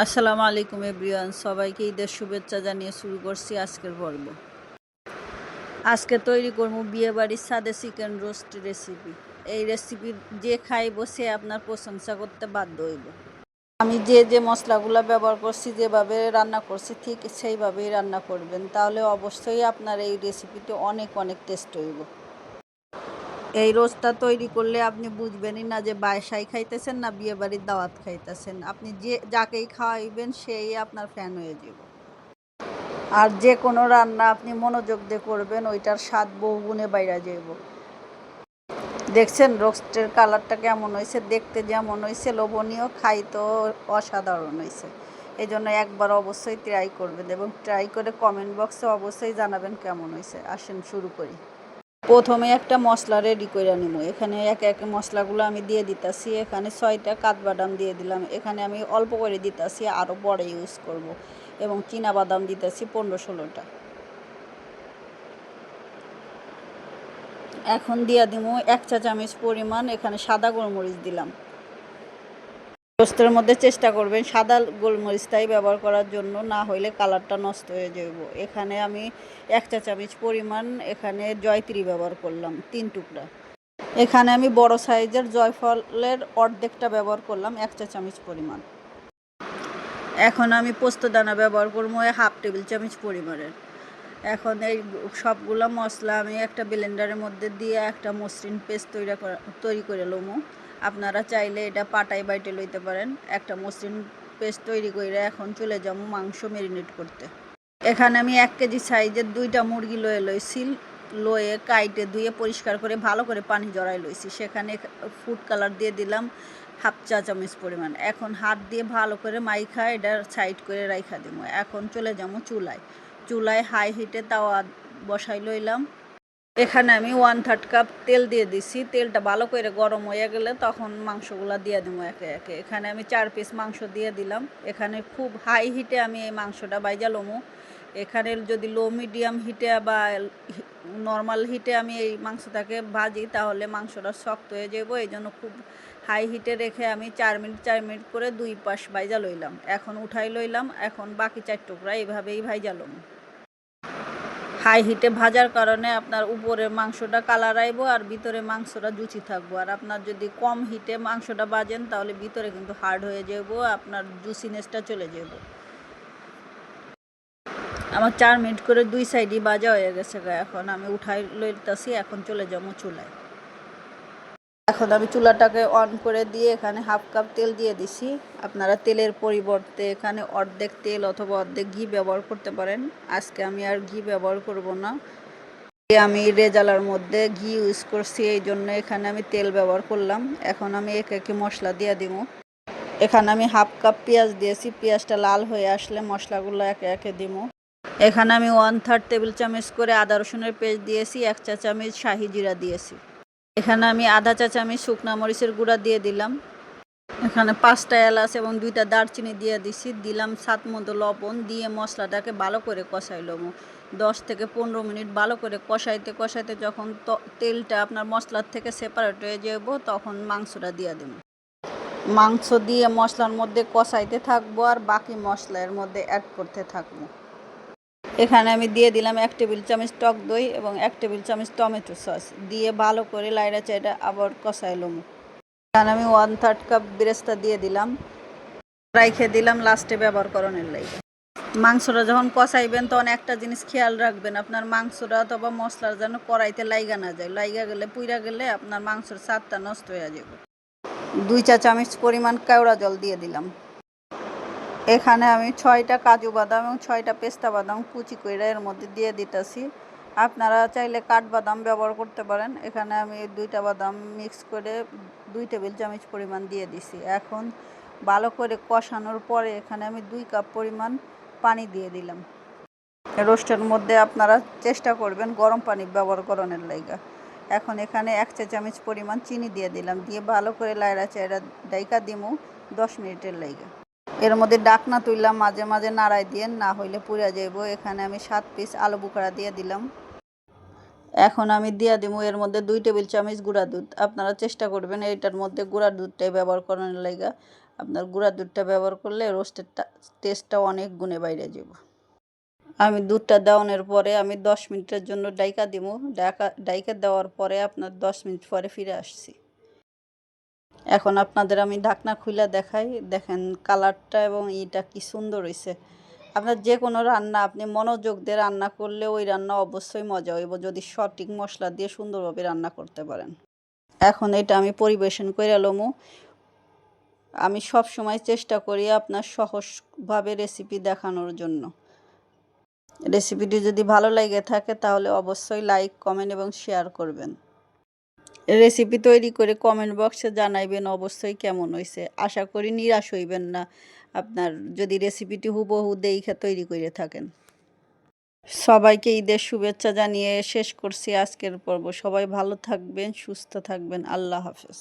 আসসালামু আলাইকুম এভরিওয়ান, সবাইকে ঈদের শুভেচ্ছা জানিয়ে শুরু করছি আজকের পর্ব। আজকে তৈরি করবো বিয়েবাড়ির সাদে চিকেন রোস্ট রেসিপি। এই রেসিপি যে খাইব সে আপনার প্রশংসা করতে বাধ্য হইব। আমি যে মশলাগুলো ব্যবহার করছি, যেভাবে রান্না করছি ঠিক সেইভাবেই রান্না করবেন, তাহলে অবশ্যই আপনার এই রেসিপিটি অনেক অনেক টেস্ট হইব। এই রোস্টটা তৈরি করলে আপনি বুঝবেনই না যে বাসায় খাইতেছেন না বিয়েবাড়ির দাওয়াত খাইতেছেন। আপনি যাকেই খাওয়াইবেন সেই আপনার ফ্যান হয়ে যাব। আর যে কোনো রান্না আপনি মনোযোগ দিয়ে করবেন, ওইটার স্বাদ বহুগুণে বাইরে যাইব। দেখছেন রোস্টের কালারটা কেমন হয়েছে, দেখতে যেমন হয়েছে লোভনীয়, খাইতেও অসাধারণ হয়েছে। এই জন্য একবার অবশ্যই ট্রাই করবেন এবং ট্রাই করে কমেন্ট বক্সে অবশ্যই জানাবেন কেমন হয়েছে। আসেন শুরু করি। প্রথমে একটা মশলা রেডি করে নিব। এখানে এক এক মশলাগুলো আমি দিয়ে দিতেছি। এখানে 6টা কাঠবাদাম দিয়ে দিলাম। এখানে আমি অল্প করে দিতেছি, আরও পরে ইউজ করব। এবং চীনাবাদাম দিতেছি 15-16টা। এখন দিয়ে দিব 1 চা চামচ পরিমাণ এখানে সাদা গোলমরিচ দিলাম। রোস্টের মধ্যে চেষ্টা করবেন সাদা গোলমরিচটাই ব্যবহার করার জন্য, না হইলে কালারটা নষ্ট হয়ে যাব। এখানে আমি 1 চা চামচ পরিমাণ এখানে জয়ত্রী ব্যবহার করলাম 3 টুকরা। এখানে আমি বড় সাইজের জয়ফলের অর্ধেকটা ব্যবহার করলাম 1 চা চামচ পরিমাণ। এখন আমি পোস্তদানা ব্যবহার করবো 1/2 টেবিল চামচ পরিমাণের। এখন এই সবগুলো মশলা আমি একটা ব্লেন্ডারের মধ্যে দিয়ে একটা মসৃণ পেস্ট তৈরি করে লমু। আপনারা চাইলে এটা পাটায় বাইটে লইতে পারেন। একটা মসৃণ পেস্ট তৈরি করে এখন চলে যাবো মাংস ম্যারিনেট করতে। এখানে আমি 1 কেজি সাইজের 2টা মুরগি লইছি। লয়ে কাইটে ধুয়ে পরিষ্কার করে ভালো করে পানি জড়াই লইছি। সেখানে ফুড কালার দিয়ে দিলাম 1/2 চা চামচ পরিমাণ। এখন হাত দিয়ে ভালো করে মাইখা এটা সাইড করে রাইখা দিব। এখন চলে যাবো চুলায় হাই হিটে তাওয়া বসাই লইলাম। এখানে আমি 1/3 কাপ তেল দিয়ে দিছি। তেলটা ভালো করে গরম হয়ে গেলে তখন মাংসগুলো দিয়ে দেবো একে একে। এখানে আমি 4 পিস মাংস দিয়ে দিলাম। এখানে খুব হাই হিটে আমি এই মাংসটা বাইজা লমু। এখানে যদি লো মিডিয়াম হিটে বা নর্মাল হিটে আমি এই মাংসটাকে ভাজি, তাহলে মাংসটা শক্ত হয়ে যাব। এই জন্য খুব হাই হিটে রেখে আমি 4 মিনিট করে 2 পাশ ভাইজা লইলাম। এখন উঠাই লইলাম। এখন বাকি 4 টুকরা এইভাবেই ভাইজা লম। হাই হিটে ভাজার কারণে আপনার উপরের মাংসটা কালার আইব আর ভিতরে মাংসটা জুচি থাকবো। আর আপনার যদি কম হিটে মাংসটা ভাজেন তাহলে ভিতরে কিন্তু হার্ড হয়ে যাব, আপনার জুসিনেসটা চলে যাব। আমার 4 মিনিট করে 2 সাইডই ভাজা হয়ে গেছে। এখন আমি উঠাই লইতেছি। এখন চলে যাবো চুলায়। এখন আমি চুলাটাকে অন করে দিয়ে এখানে 1/2 কাপ তেল দিয়ে দিছি। আপনারা তেলের পরিবর্তে এখানে অর্ধেক তেল অথবা অর্ধেক ঘি ব্যবহার করতে পারেন। আজকে আমি আর ঘি ব্যবহার করব না। আমি রেজালার মধ্যে ঘি ইউজ করছি, এই জন্য এখানে আমি তেল ব্যবহার করলাম। এখন আমি একে একে মশলা দিয়ে দিব। এখানে আমি 1/2 কাপ পেঁয়াজ দিয়েছি। পেঁয়াজটা লাল হয়ে আসলে মশলাগুলো একে একে দিব। এখানে আমি 1/3 টেবিল চামচ করে আদা রসুনের পেস্ট দিয়েছি। 1 চা চামচ শাহি জিরা দিয়েছি। এখানে আমি আধা চা চামচ শুকনা মরিচের গুঁড়া দিয়ে দিলাম। এখানে 5টা এলাচ এবং 2টা দারচিনি দিয়ে দিছি। দিলাম স্বাদ মতো লবণ দিয়ে মশলাটাকে ভালো করে কষাই লব। 10 থেকে 15 মিনিট ভালো করে কষাইতে যখন তেলটা আপনার মশলার থেকে সেপারেট হয়ে যাব, তখন মাংসটা দিয়ে দেব। মাংস দিয়ে মশলার মধ্যে কষাইতে থাকবো আর বাকি মশলা এর মধ্যে অ্যাড করতে থাকবো। এখানে আমি দিয়ে দিলাম 1 টেবিল চামচ টক দই এবং 1 টেবিল চামচ টমেটো সস দিয়ে ভালো করে লাইড়া চাইড়া আবার কষাইলাম। এখানে আমি 1/3 কাপ বেরেস্তা দিয়ে দিলাম। রাইখে দিলাম লাস্টে ব্যবহার করানোর লাগে। মাংসটা যখন কষাইবেন তখন একটা জিনিস খেয়াল রাখবেন, আপনার মাংসটা অথবা মশলার যেন কড়াইতে লাইগা না যায়। লাইগা গেলে পুইরা গেলে আপনার মাংসের স্বাদটা নষ্ট হয়ে যাবে। 2 চা চামচ পরিমাণ কেওড়া জল দিয়ে দিলাম। এখানে আমি 6টা কাজু বাদাম এবং 6টা পেস্তা বাদাম কুচি করে এর মধ্যে দিয়ে দিতেছি। আপনারা চাইলে কাঠবাদাম ব্যবহার করতে পারেন। এখানে আমি 2টা বাদাম মিক্স করে 2 টেবিল চামচ পরিমাণ দিয়ে দিছি। এখন ভালো করে কষানোর পরে এখানে আমি 2 কাপ পরিমাণ পানি দিয়ে দিলাম। রোস্টের মধ্যে আপনারা চেষ্টা করবেন গরম পানি ব্যবহার করানোর লাইগা। এখন এখানে 1 চা চামচ পরিমাণ চিনি দিয়ে দিলাম। দিয়ে ভালো করে লাইড়া চাইড়া ডাইকা দিমু 10 মিনিটের লাইগা। এর মধ্যে ডাকনা তুললাম, মাঝে মাঝে নাড়াই দিয়েন, না হইলে পুড়ে যাইব। এখানে আমি 7 পিস আলু বুখারা দিয়ে দিলাম। এখন আমি দিয়ে দিব এর মধ্যে 2 টেবিল চামচ গুঁড়া দুধ। আপনারা চেষ্টা করবেন এইটার মধ্যে গুঁড়া দুধটাই ব্যবহার করানোর লাইগা। আপনার গুঁড়া দুধটা ব্যবহার করলে রোস্টের টেস্টটা অনেক গুণে বাইরে যাব। আমি দুধটা দেওয়ানোর পরে আমি 10 মিনিটের জন্য ডাইকা দিব। ডাইকা দেওয়ার পরে আপনার 10 মিনিট পরে ফিরে আসছি। এখন আপনাদের আমি ঢাকনা খুলে দেখাই। দেখেন কালারটা এবং এইটা কি সুন্দর হয়েছে। আপনার যে কোনো রান্না আপনি মনোযোগ দিয়ে রান্না করলে ওই রান্না অবশ্যই মজা হইব, যদি সঠিক মশলা দিয়ে সুন্দরভাবে রান্না করতে পারেন। এখন এটা আমি পরিবেশন করে লমু। আমি সব সময় চেষ্টা করি আপনার সহজভাবে রেসিপি দেখানোর জন্য। রেসিপিটি যদি ভালো লেগে থাকে তাহলে অবশ্যই লাইক, কমেন্ট এবং শেয়ার করবেন। রেসিপি তৈরি করে কমেন্ট বক্সে জানাইবেন অবশ্যই কেমন হয়েছে। আশা করি নিরাশ হইবেন না আপনার যদি রেসিপিটি হুবহু দেখে তৈরি করে থাকেন। সবাইকে ঈদের শুভেচ্ছা জানিয়ে শেষ করছি আজকের পর্ব। সবাই ভালো থাকবেন, সুস্থ থাকবেন। আল্লাহ হাফেজ।